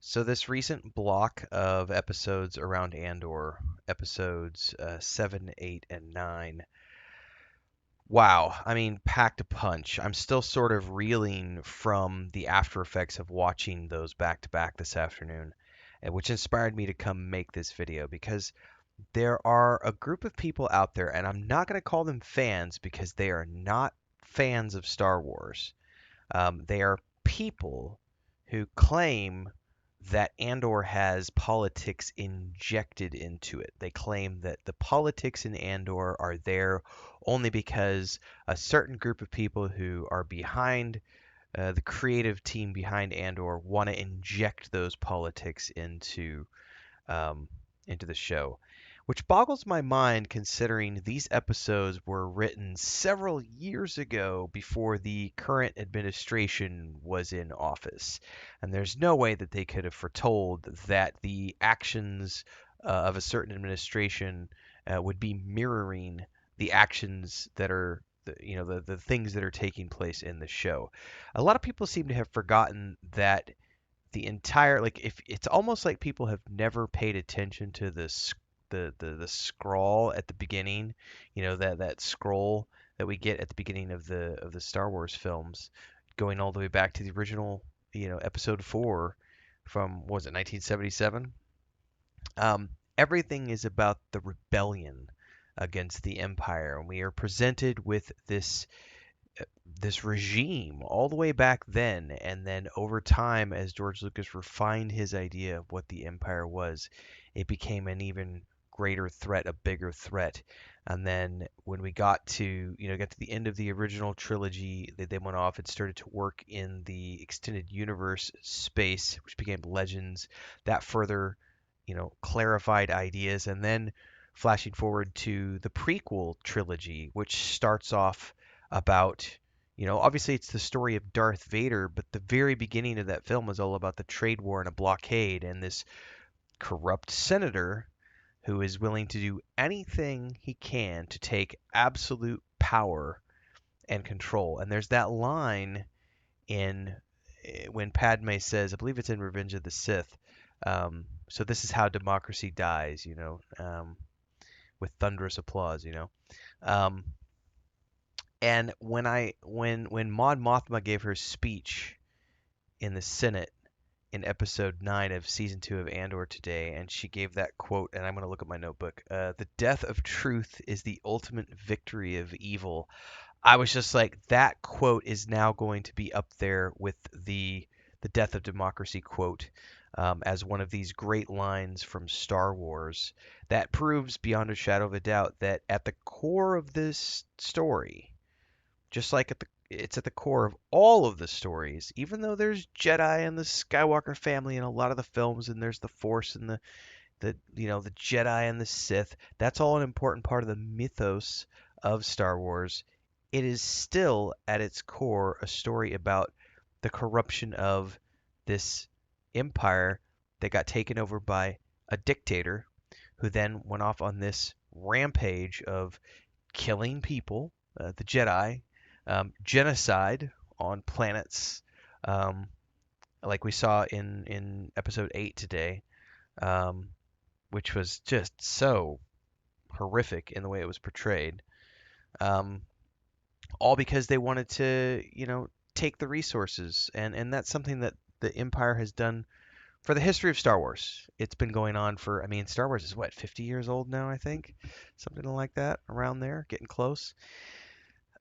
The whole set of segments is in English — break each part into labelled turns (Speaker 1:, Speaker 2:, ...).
Speaker 1: So this recent block of episodes around Andor, episodes 7, 8, and 9. Wow, I mean, packed a punch. I'm still sort of reeling from the after effects of watching those back to back this afternoon, which inspired me to come make this video because there are a group of people out there, and I'm not going to call them fans because they are not fans of Star Wars. They are people who claim that Andor has politics injected into it. They claim that the politics in Andor are there only because a certain group of people who are behind the creative team behind Andor want to inject those politics um, into the show, which boggles my mind considering these episodes were written several years ago before the current administration was in office. And there's no way that they could have foretold that the actions of a certain administration would be mirroring the actions that are the things that are taking place in the show. A lot of people seem to have forgotten that the entire, like, if it's almost like people have never paid attention to the scroll at the beginning, that scroll that we get at the beginning of the Star Wars films, going all the way back to the original, episode 4 from, what was it, 1977? Everything is about the rebellion against the Empire, and we are presented with this regime all the way back then, and then over time, as George Lucas refined his idea of what the Empire was, it became an even greater threat, a bigger threat. And then when we got to the end of the original trilogy, they went off and started to work in the extended universe space, which became Legends. That further, clarified ideas, and then flashing forward to the prequel trilogy, which starts off about, obviously it's the story of Darth Vader, but the very beginning of that film was all about the trade war and a blockade and this corrupt senator who is willing to do anything he can to take absolute power and control. And there's that line in when Padme says, I believe it's in Revenge of the Sith, so this is how democracy dies, with thunderous applause, Um, And when Mon Mothma gave her speech in the Senate in episode 9 of season 2 of Andor today, and she gave that quote, and I'm going to look at my notebook. The death of truth is the ultimate victory of evil. I was just like, that quote is now going to be up there with the death of democracy quote, as one of these great lines from Star Wars that proves beyond a shadow of a doubt that at the core of this story, just like it's at the core of all of the stories, even though there's Jedi and the Skywalker family in a lot of the films, and there's the Force and the Jedi and the Sith. That's all an important part of the mythos of Star Wars. It is still at its core a story about the corruption of this empire that got taken over by a dictator who then went off on this rampage of killing people, the Jedi, genocide on planets, um, like we saw in episode 8 today, um, which was just so horrific in the way it was portrayed. Um, all because they wanted to, take the resources, and that's something that the Empire has done for the history of Star Wars. It's been going on for, I mean, Star Wars is what, 50 years old now, I think, something like that, around there, getting close.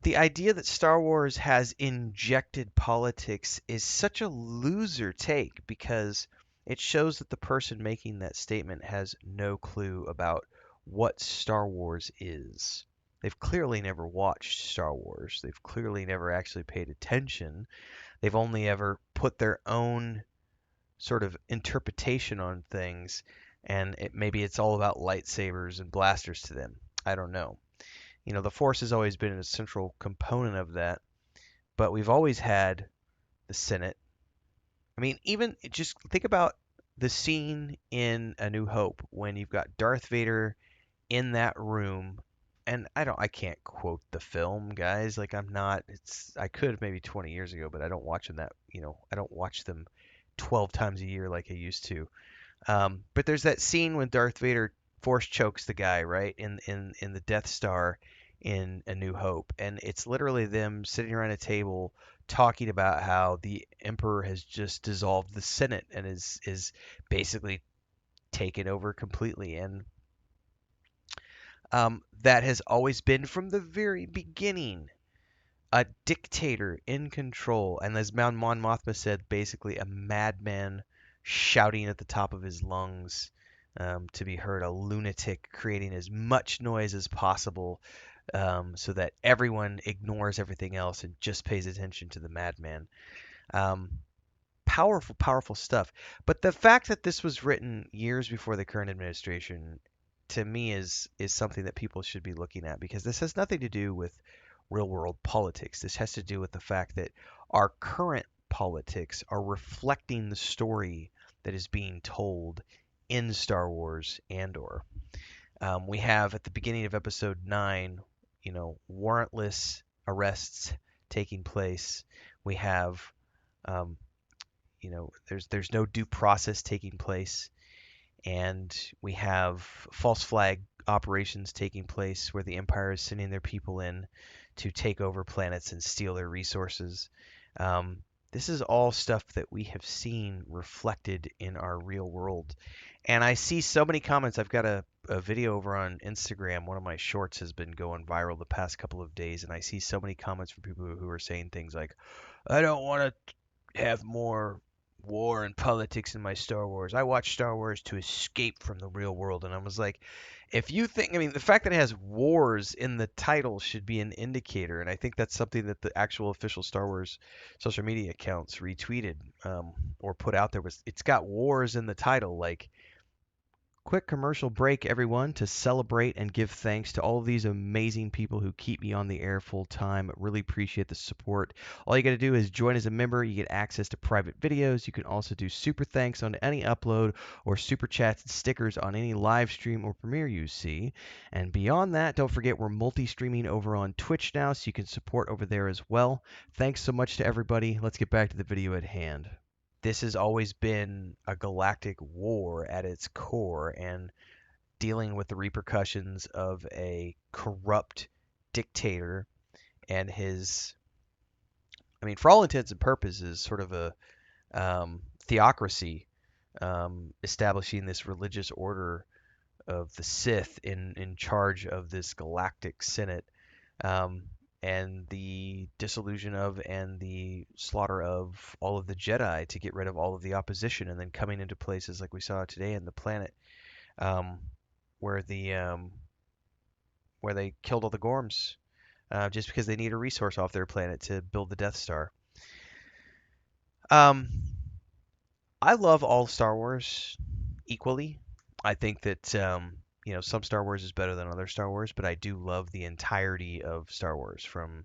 Speaker 1: The idea that Star Wars has injected politics is such a loser take because it shows that the person making that statement has no clue about what Star Wars is. They've clearly never watched Star Wars. They've clearly never actually paid attention. They've only ever put their own sort of interpretation on things, and maybe it's all about lightsabers and blasters to them. I don't know. The Force has always been a central component of that, but we've always had the Senate. I mean, even just think about the scene in A New Hope when you've got Darth Vader in that room, and I can't quote the film, guys. Like, I could maybe 20 years ago, but I don't watch them 12 times a year like I used to. But there's that scene when Darth Vader force chokes the guy, right, in the Death Star in A New Hope, and it's literally them sitting around a table talking about how the Emperor has just dissolved the Senate and is basically taken over completely, and that has always been from the very beginning a dictator in control, and as Mon Mothma said, basically a madman shouting at the top of his lungs to be heard, a lunatic creating as much noise as possible so that everyone ignores everything else and just pays attention to the madman. Um, Powerful, powerful stuff. But the fact that this was written years before the current administration, to me, is something that people should be looking at because this has nothing to do with real world politics. This has to do with the fact that our current politics are reflecting the story that is being told in Star Wars Andor. We have at the beginning of episode 9, warrantless arrests taking place. We have um, there's no due process taking place, and we have false flag operations taking place where the Empire is sending their people in to take over planets and steal their resources. Um, this is all stuff that we have seen reflected in our real world. And I see so many comments. I've got a video over on Instagram. One of my shorts has been going viral the past couple of days, and I see so many comments from people who are saying things like, I don't want to have more war and politics in my Star Wars. I watch Star Wars to escape from the real world. And I was like, if you think, I mean, the fact that it has wars in the title should be an indicator. And I think that's something that the actual official Star Wars social media accounts retweeted or put out there was it's got wars in the title. Like, quick commercial break, everyone, to celebrate and give thanks to all of these amazing people who keep me on the air full time. Really appreciate the support. All you got to do is join as a member. You get access to private videos. You can also do super thanks on any upload or super chats and stickers on any live stream or premiere you see. And beyond that, don't forget we're multi-streaming over on Twitch now, so you can support over there as well. Thanks so much to everybody. Let's get back to the video at hand. This has always been a galactic war at its core, and dealing with the repercussions of a corrupt dictator and his, I mean, for all intents and purposes, sort of a theocracy, establishing this religious order of the Sith in charge of this galactic senate, um, and the dissolution of and the slaughter of all of the Jedi to get rid of all of the opposition, and then coming into places like we saw today in the planet, um, where where they killed all the Gorms just because they need a resource off their planet to build the Death Star. Um, I love all Star Wars equally. I think that some Star Wars is better than other Star Wars, but I do love the entirety of Star Wars, from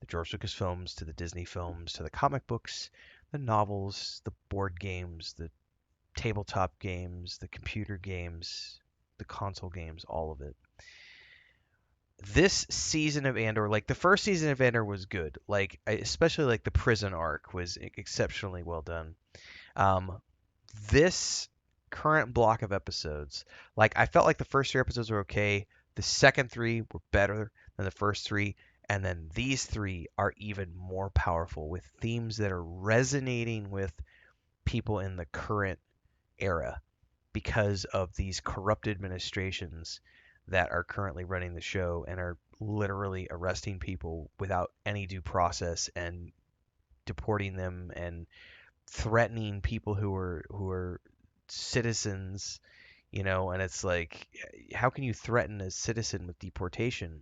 Speaker 1: the George Lucas films to the Disney films to the comic books, the novels, the board games, the tabletop games, the computer games, the console games, all of it. This season of Andor, like the first season of Andor was good. Like especially like the prison arc was exceptionally well done. Um, this current block of episodes, like I felt like the first 3 episodes were okay. The second 3 were better than the first 3, and then these 3 are even more powerful with themes that are resonating with people in the current era because of these corrupt administrations that are currently running the show and are literally arresting people without any due process and deporting them and threatening people who are citizens, and it's like, how can you threaten a citizen with deportation?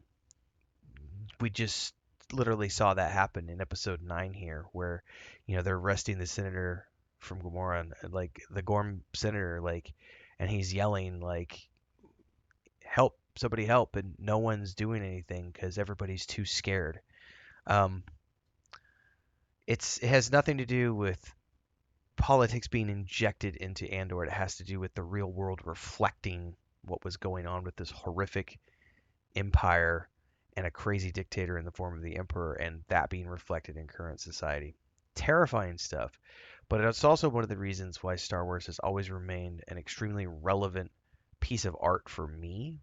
Speaker 1: We just literally saw that happen in episode 9 here, where they're arresting the senator from Gamora, and like the Gorm senator, like, and he's yelling like, help, somebody help, and no one's doing anything because everybody's too scared. um it has nothing to do with politics being injected into Andor. It has to do with the real world reflecting what was going on with this horrific empire and a crazy dictator in the form of the Emperor, and that being reflected in current society. Terrifying stuff. But it's also one of the reasons why Star Wars has always remained an extremely relevant piece of art for me,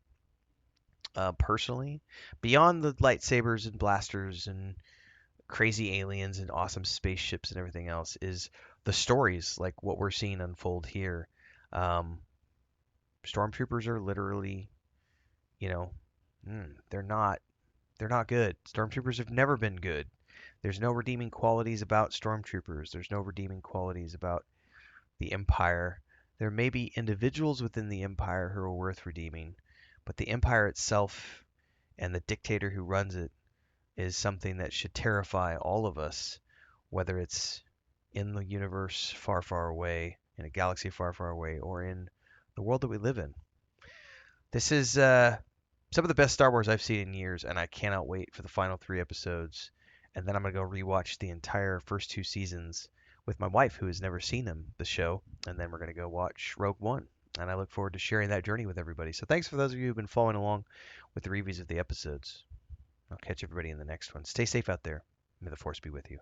Speaker 1: personally. Beyond the lightsabers and blasters and crazy aliens and awesome spaceships and everything else, is the stories like what we're seeing unfold here. Um, Stormtroopers are literally, you know, they're not good. Stormtroopers have never been good. There's no redeeming qualities about stormtroopers. There's no redeeming qualities about the Empire. There may be individuals within the Empire who are worth redeeming, but the Empire itself and the dictator who runs it is something that should terrify all of us, whether it's in the universe far, far away, in a galaxy far, far away, or in the world that we live in. This is some of the best Star Wars I've seen in years, and I cannot wait for the final 3 episodes. And then I'm gonna go rewatch the entire first 2 seasons with my wife, who has never seen the show, and then we're gonna go watch Rogue One. And I look forward to sharing that journey with everybody. So thanks for those of you who've been following along with the reviews of the episodes. I'll catch everybody in the next one. Stay safe out there. May the Force be with you.